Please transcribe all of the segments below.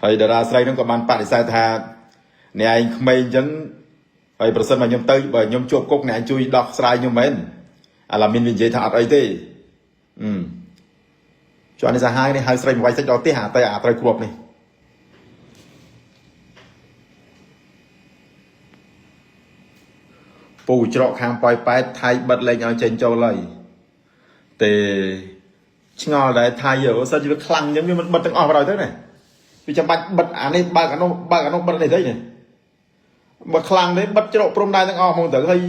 ហើយតារាស្រីនឹងក៏បានបដិសេធថាអ្នកឯងក្មេងអញ្ចឹងហើយប្រសិនបើខ្ញុំទៅបើខ្ញុំជាប់គុកអ្នកឯងជួយដោះស្រាយខ្ញុំមែនអាឡាមីននិយាយថាអត់អីទេចុះនេះសាហាយនេះហៅស្រីមកវាយសាច់ដល់ផ្ទះតែអាត្រូវគ្រាប់នេះពូច្រកខាងប៉ោយប៉ែតថៃបិទលេងឲ្យចេញចូលហើយទេឆ្ងល់ដែរថៃសិនជាវាខ្លាំងអញ្ចឹងវាមិនបិទទាំងអស់បណ្ដោយទៅណាវាចាំបាច់បិទអានេះបើកអានោះបិទនេះទៅណាបើខ្លាំងទេបិទច្រកព្រំដែនទាំងអស់ហ្មងទៅហើយ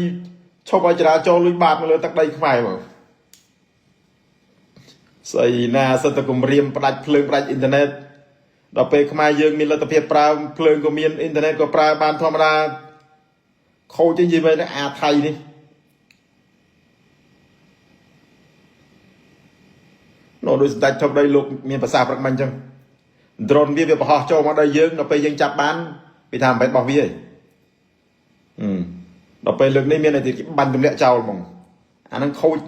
ឈប់ឲ្យចរាចរលួចបាតមកលើទឹកដីខ្មែរមកស្អីណាសិតតែគម្រាមផ្ដាច់ភ្លើងផ្ដាច់អ៊ីនធឺណិតដល់ពេលខ្មែរយើងមានលទ្ធភាពប្រើភ្លើងក៏មានអ៊ីនធឺណិតក៏ប្រើបានធម្មតាខូចជានិយាយវិញអាថៃនេះនោះដោយស្ដេចធំដីលោកមានភាសាប្រឹកមិនអញ្ចឹងដ្រូនវាបរោះចូលមកដល់យើងដល់ពេលយើងចាប់បានវាថាមិនបែបរបស់វាទេដល់ពេលលើកនេះមានតែបាញ់ទម្លាក់ចោលហ្មងអាហ្នឹងខូច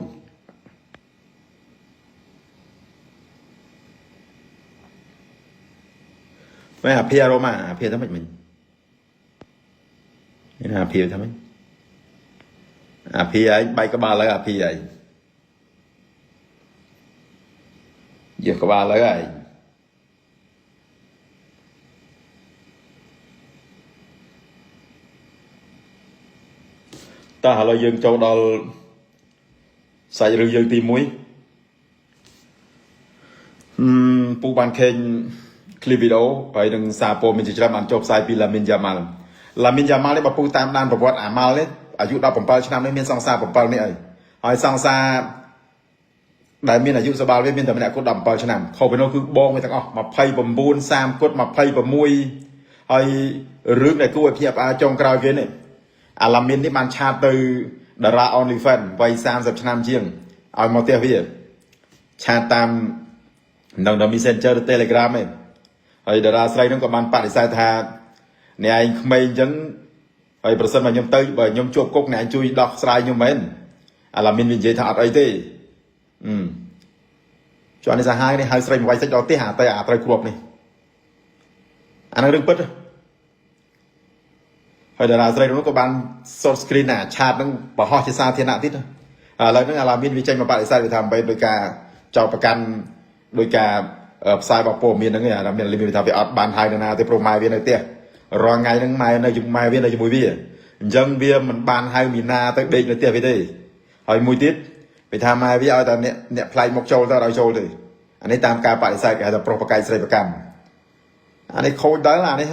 មែនអាភារ៉ូម៉ាអាភាថាម៉េចមិញនេះអាភាថាម៉េចអាភាឯងបែកក្បាលហើយអាភាឯងយកក្បាលហើយឯងតើឥឡូវយើងចូលដល់សាច់រឿងយើងទី1ពូបានឃើញคลิปវីដេអូហើយនឹងសារព័ត៌មានជាច្រើនបានចុះផ្សាយពីឡាមីនយ៉ាម៉ាល់នេះបើពូតាមដានប្រវត្តិអាម៉ាល់នេះអាយុ17ឆ្នាំនេះមានសង្សារ7នេះហើយសង្សារដែលមានអាយុសបាល់វាមានតែម្នាក់គត់17ឆ្នាំខុសពីនោះគឺបងវាទាំងអស់29 30គត់26ហើយរឿងដែលគួរឲ្យភ្ញាក់ផ្អើលចុងក្រោយគេនេះអាឡាមីននេះបានឆាតទៅតារា OnlyFans វ័យ30ឆ្នាំជាងឲ្យមកផ្ទះវាឆាតតាមនៅ Messenger Telegram ឯងហើយតារាស្រីនឹងក៏បានបដិសេធថាអ្នកឯងក្មេងអញ្ចឹងហើយប្រសិនបើខ្ញុំទៅបើខ្ញុំជាប់គុកអ្នកឯងជួយដោះស្រាយខ្ញុំមែនអាឡាមីននិយាយថាអត់អីទេចុះនេះសាហាយនេះហៅស្រីមកវាយសាច់ដល់ផ្ទះតែអាត្រូវគ្រាប់នេះអានឹងរឿងពិតហើយតារាស្រីនោះក៏បាន short screen ឆាតនឹងបរោះជាសាធារណៈទៀតឥឡូវហ្នឹងអាឡាមីនវាចេញមកបដិសេធវាថាមិនដោយការចោទប្រកាន់ដោយការផ្សាយបបពោមានហ្នឹងអាឡាមីនវាថាវាអត់បានហៅនៅណាទេព្រោះម៉ែវានៅផ្ទះរាល់ថ្ងៃហ្នឹងម៉ែនៅជាមួយម៉ែវានៅជាមួយវាអញ្ចឹងវាមិនបានហៅមីណាទៅដេកនៅផ្ទះវាទេហើយមួយទៀតវាថាម៉ែវាឲ្យតែអ្នកផ្លែកមកចូលទៅឲ្យចូលទេអានេះតាមការបដិសេធគេហៅថាប្រុសប្រកែកស្រីប្រកម្មអានេះខូចដល់អានេះ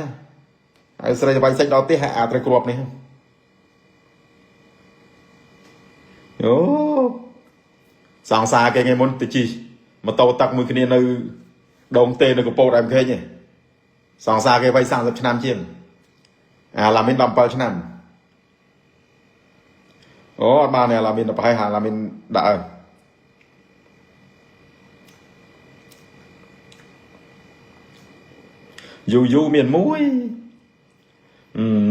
ហើយស្រីវាយសាច់ដល់ផ្ទះអាត្រូវគ្រាប់នេះអូសង្សារគេថ្ងៃមុនទៅជិះម៉ូតូតាក់មួយគ្នានៅដងទេនៅកំពតឯមឃើញសង្សារគេវ័យ30ឆ្នាំជាងអាឡាមីន17ឆ្នាំអូអត់បានអាឡាមីនទៅប្រហែលអាឡាមីនដាក់យូមានមួយ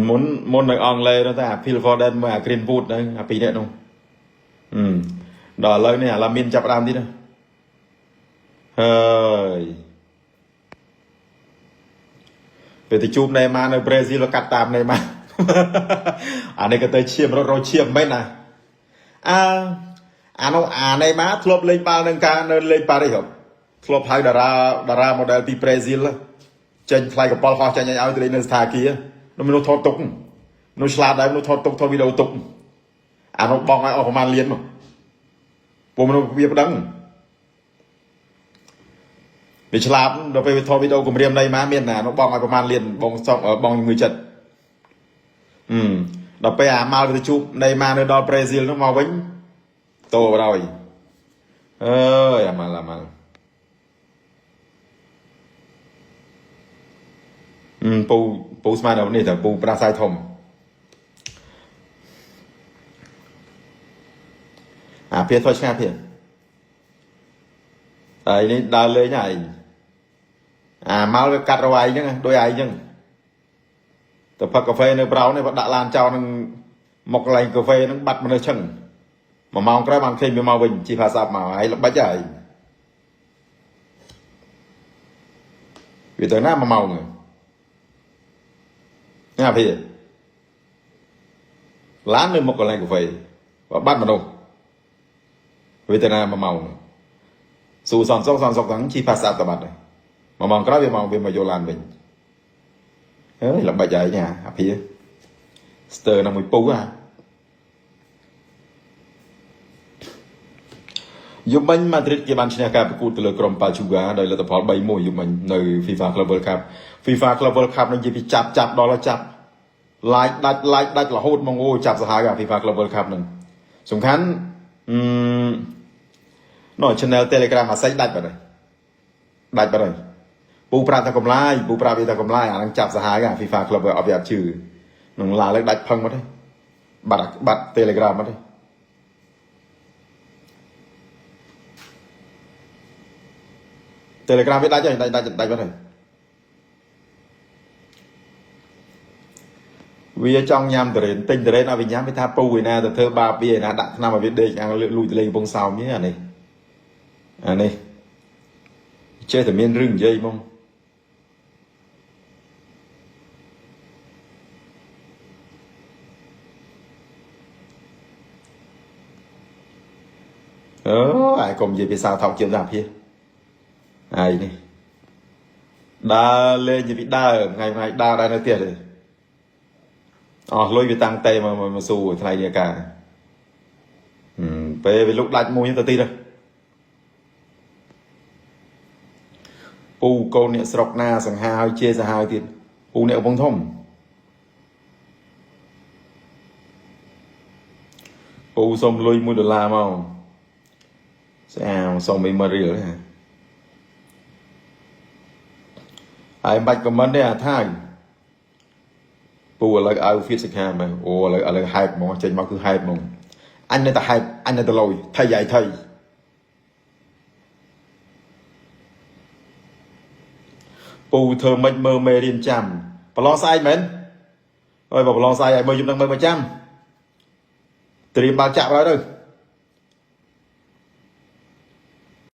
មុននៅអង់គ្លេសនោះតែអា Phil Foden មួយអា Greenwood ហ្នឹងអាពីរនាក់នោះដល់ឥឡូវនេះអាឡាមីនចាប់ដើមទៀតហើយពេលទៅជួបណេម៉ានៅប្រេស៊ីលកាត់តាមណេម៉ាអានេះក៏ទៅឈាមរត់ឈាមមិនណាអានោះអាណេម៉ាធ្លាប់លេងបាល់នឹងការនៅលេងប៉ារីសធ្លាប់ហៅតារា model ពីប្រេស៊ីលចេញថ្លៃកប៉ាល់ហោះចេញឲ្យទៅលេងនៅស្ថានភាពមនុស្សថតទុកមនុស្សឆ្លាតដែរមនុស្សថតទុកថតវីដេអូទុកអានោះបងឲ្យអស់ប្រហែលលានមកពួកមនុស្សវាប្តឹងវាឆ្លាតដល់ពេលវាថតវីដេអូគម្រាមណៃម៉ាមានណានោះបងឲ្យប្រហែលលានបងងឿចិត្តដល់ពេលអាម៉ាល់វាទៅជួបណៃម៉ានៅដល់ប្រេស៊ីលនោះមកវិញតោបរយអើយអាម៉ាល់ពូស្មាននេះតែពូប្រាសាយធំអាភៀថយឆ្ងាយភៀហើយនេះដើរលេងហើយអាម៉ាល់វាកាត់រវាយអញ្ចឹងដោយឯងអញ្ចឹងទៅផឹកកាហ្វេនៅប្រោនេះគាត់ដាក់ឡានចោលនឹងមកកន្លែងកាហ្វេហ្នឹងបាត់មនុស្សឈឹង1ម៉ោងក្រោយបានឃើញវាមកវិញជិះផាសាប់មកហើយល្បិចហើយ vì tới na mà màu người nghe phía lá nơi một cái này của phải và bắt mà đâu vì tới na mà màu người dù sòn sọc thắng chi phá sao tao bắt này mà mong cái đó về mà vô làm mình ấy là bài giải nhà phía Stir là mùi pú à Dùng bánh Madrid kia bàn chinh cặp cụ từ lơ Crom Pachuga đây là tập hợp 3-1 dùng bánh nơi FIFA Club World Cup FIFA Club World Cup nó chỉ bị chạp đó là chạp like là hốt mong ôi chạp ra hai cả FIFA Club World Cup này sủng khán nói channel Telegram mà sách đạch vào đây Bù pra ta cầm lai Bù pra vì ta cầm lai đang chạp ra hai cả FIFA Club World Cup trừ nó là lấy đạch phăng vào đây bắt Telegram vào đây Telegram biết đá cho đây vào đây vì trong nhằm từ tinh từ đây nó bị nhắm với tha pu na từ thơ ba bia na đặt năm mà biết đây ăn lùi từ lên bông sao như này này chơi từ miền rừng dây mông ai cùng gì vì sao thọc chiều giảm kia ai này đa lên gì bị đa ngày đa đây nó tiền rồi lôi vì tăng tay mà xù thế này đi cả về lúc đánh mua như tờ ti rồi pu câu nè sọc na sằng hai chia ra hai tiền pu nè bông thông pu xong lôi mua $1 màu sao xong bị mờ rửa hả ai bạch comment đây à thay pu là outfit sạch hà mà là hype mà trên máu cứ hype mà anh này ta hype anh này ta lôi thay dài thay pu thơ mơ mê điên chằm và lo sai mến rồi bảo lo sai ai mơ chúng đang mơ 100 tìm bao chạm vào đâu